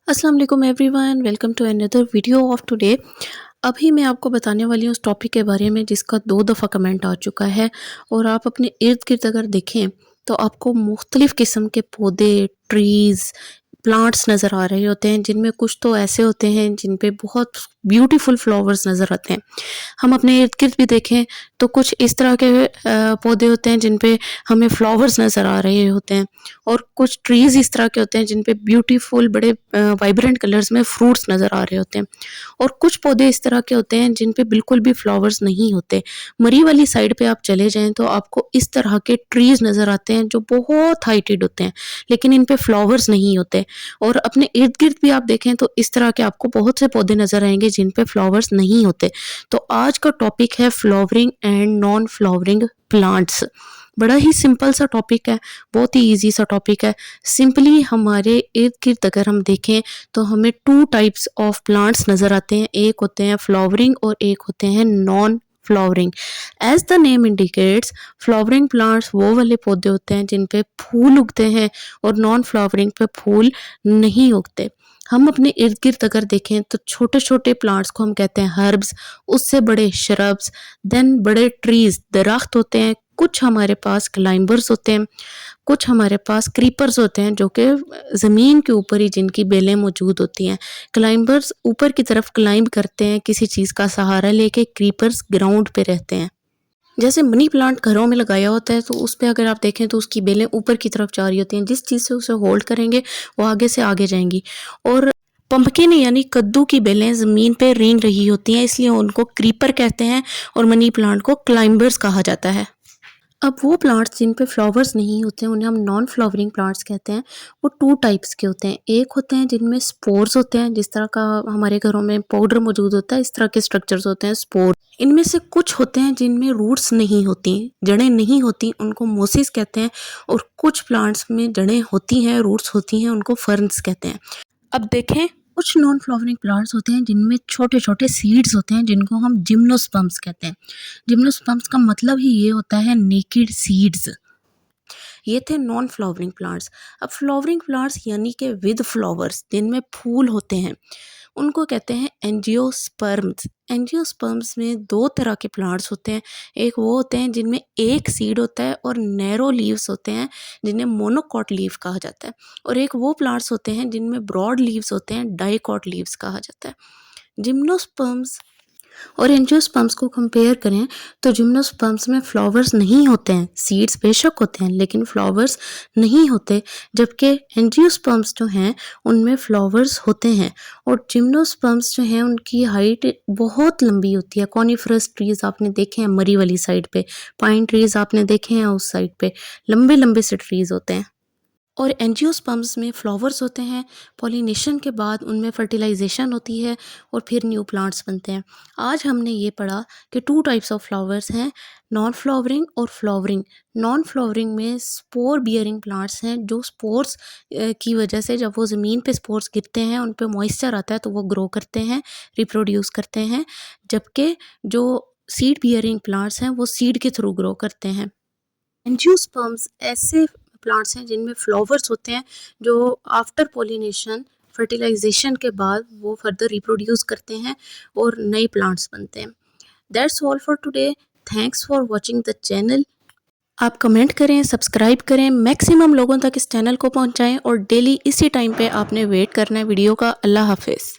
अस्सलाम वालेकुम everyone, welcome to another video of today. अभी मैं आपको बताने वाली हूँ उस टॉपिक के बारे में जिसका 2 दफ़ा कमेंट आ चुका है। और आप अपने इर्द-गिर्द अगर देखें तो आपको मुख्तलिफ़ किस्म के पौधे, ट्रीज़, प्लांट्स नज़र आ रहे होते हैं, जिनमें कुछ तो ऐसे होते हैं जिन पे बहुत ब्यूटीफुल फ्लावर्स नज़र आते हैं। हम अपने इर्द-गिर्द भी देखें तो कुछ इस तरह के पौधे होते हैं जिन पे हमें फ्लावर्स नज़र आ रहे होते हैं, और कुछ ट्रीज़ इस तरह के होते हैं जिन पे ब्यूटीफुल बड़े वाइब्रेंट कलर्स में फ्रूट्स नज़र आ रहे होते हैं। और कुछ पौधे इस तरह के होते हैं जिन पे बिल्कुल भी फ्लावर्स नहीं होते। मरी वाली साइड पे आप चले जाएँ तो आपको इस तरह के ट्रीज़ नज़र आते हैं जो बहुत हाइटेड होते हैं, लेकिन इन पे फ्लावर्स नहीं होते। और अपने इर्द-गिर्द भी आप देखें तो इस तरह के आपको बहुत से पौधे नज़र आएँगे जिन पे फ्लावर्स नहीं होते। तो आज का टॉपिक है flowering and non flowering plants. बड़ा ही सिंपल सा टॉपिक है, बहुत ही ईज़ी सा टॉपिक है। सिंपली हमारे इर्द-गिर्द अगर हम देखें तो हमें 2 टाइप्स ऑफ प्लांट्स नज़र आते हैं। एक होते हैं फ्लावरिंग और एक होते हैं non flowering. As the name indicates, flowering plants वो वाले पौधे होते हैं जिन पे फूल उगते हैं, और नॉन फ्लावरिंग पे फूल नहीं उगते। हम अपने इर्द-गिर्द अगर देखें तो छोटे-छोटे प्लांट्स को हम कहते हैं हर्ब्स, उससे बड़े श्रब्स, देन बड़े ट्रीज़, दरख्त होते हैं। कुछ हमारे पास क्लाइंबर्स होते हैं, कुछ हमारे पास क्रीपर्स होते हैं जो कि ज़मीन के ऊपर ही जिनकी बेलें मौजूद होती हैं। क्लाइंबर्स ऊपर की तरफ क्लाइंब करते हैं किसी चीज़ का सहारा लेके, क्रीपर्स ग्राउंड पे रहते हैं। जैसे मनी प्लांट घरों में लगाया होता है तो उस पे अगर आप देखें तो उसकी बेलें ऊपर की तरफ जा रही होती हैं, जिस चीज़ से उसे होल्ड करेंगे वो आगे से आगे जाएँगी। और पंपकिन यानी कद्दू की बेलें ज़मीन पे रेंग रही होती हैं, इसलिए उनको क्रीपर कहते हैं, और मनी प्लांट को क्लाइंबर्स कहा जाता है। अब वो प्लांट्स जिन पे फ्लावर्स नहीं होते हैं उन्हें हम नॉन फ्लावरिंग प्लांट्स कहते हैं। वो 2 टाइप्स के होते हैं। एक होते हैं जिनमें स्पोर्स होते हैं, जिस तरह का हमारे घरों में पाउडर मौजूद होता है, इस तरह के स्ट्रक्चर्स होते हैं स्पोर। इनमें से कुछ होते हैं जिनमें रूट्स नहीं होती, जड़ें नहीं होती, उनको मोसिस कहते हैं। और कुछ प्लांट्स में जड़ें होती हैं, रूट्स होती हैं, उनको फर्न्स कहते हैं। अब देखें, कुछ नॉन फ्लावरिंग प्लांट्स होते हैं जिनमें छोटे-छोटे सीड्स होते हैं, जिनको हम जिम्नोस्पर्म्स कहते हैं। जिम्नोस्पर्म्स का मतलब ही ये होता है नेकेड सीड्स। ये थे नॉन फ्लावरिंग प्लांट्स। अब फ्लावरिंग प्लांट्स यानी कि विद फ्लावर्स, जिनमें फूल होते हैं, उनको कहते हैं एंजियोस्पर्म्स। एंजियोस्पर्म्स में 2 तरह के प्लांट्स होते हैं। एक वो होते हैं जिनमें एक सीड होता है और नैरो लीव्स होते हैं, जिन्हें मोनोकॉट लीफ कहा जाता है। और एक वो प्लांट्स होते हैं जिनमें ब्रॉड लीव्स होते हैं, डाइकॉट लीव्स कहा जाता है। जिम्नोस्पर्म्स और एंजियोस्पर्म्स को कंपेयर करें तो जिम्नोस्पर्म्स में फ्लावर्स नहीं होते हैं, सीड्स बेशक होते हैं लेकिन फ्लावर्स नहीं होते, जबकि एंजियोस्पर्म्स जो हैं उनमें फ्लावर्स होते हैं। और जिम्नोस्पर्म्स जो हैं उनकी हाइट बहुत लंबी होती है। कॉनिफरस ट्रीज़ आपने देखे हैं मरी वाली साइड पे, पाइन ट्रीज़ आपने देखे हैं उस साइड पे, लंबे लंबे से ट्रीज़ होते हैं। और एंजियोस्पर्म्स में फ्लावर्स होते हैं, पॉलिनेशन के बाद उनमें फर्टिलाइजेशन होती है और फिर न्यू प्लांट्स बनते हैं। आज हमने ये पढ़ा कि 2 टाइप्स ऑफ फ्लावर्स हैं, नॉन फ्लावरिंग और फ्लावरिंग। नॉन फ्लावरिंग में स्पोर बियरिंग प्लांट्स हैं, जो स्पोर्स की वजह से जब वो ज़मीन पे स्पोर्स गिरते हैं, उन पे मॉइस्चर आता है तो वो ग्रो करते हैं, रिप्रोड्यूस करते हैं। जबकि जो सीड बियरिंग प्लांट्स हैं वो सीड के थ्रू ग्रो करते हैं। एंजियोस्पर्म्स ऐसे प्लांट्स हैं जिनमें फ्लावर्स होते हैं, जो आफ्टर पॉलिनेशन, फर्टिलाइजेशन के बाद वो फर्दर रिप्रोड्यूस करते हैं और नए प्लांट्स बनते हैं। That's all for today. Thanks for watching the channel. आप कमेंट करें, सब्सक्राइब करें, मैक्सिमम लोगों तक इस चैनल को पहुंचाएं, और डेली इसी टाइम पे आपने वेट करना है वीडियो का। अल्लाह हाफिज़।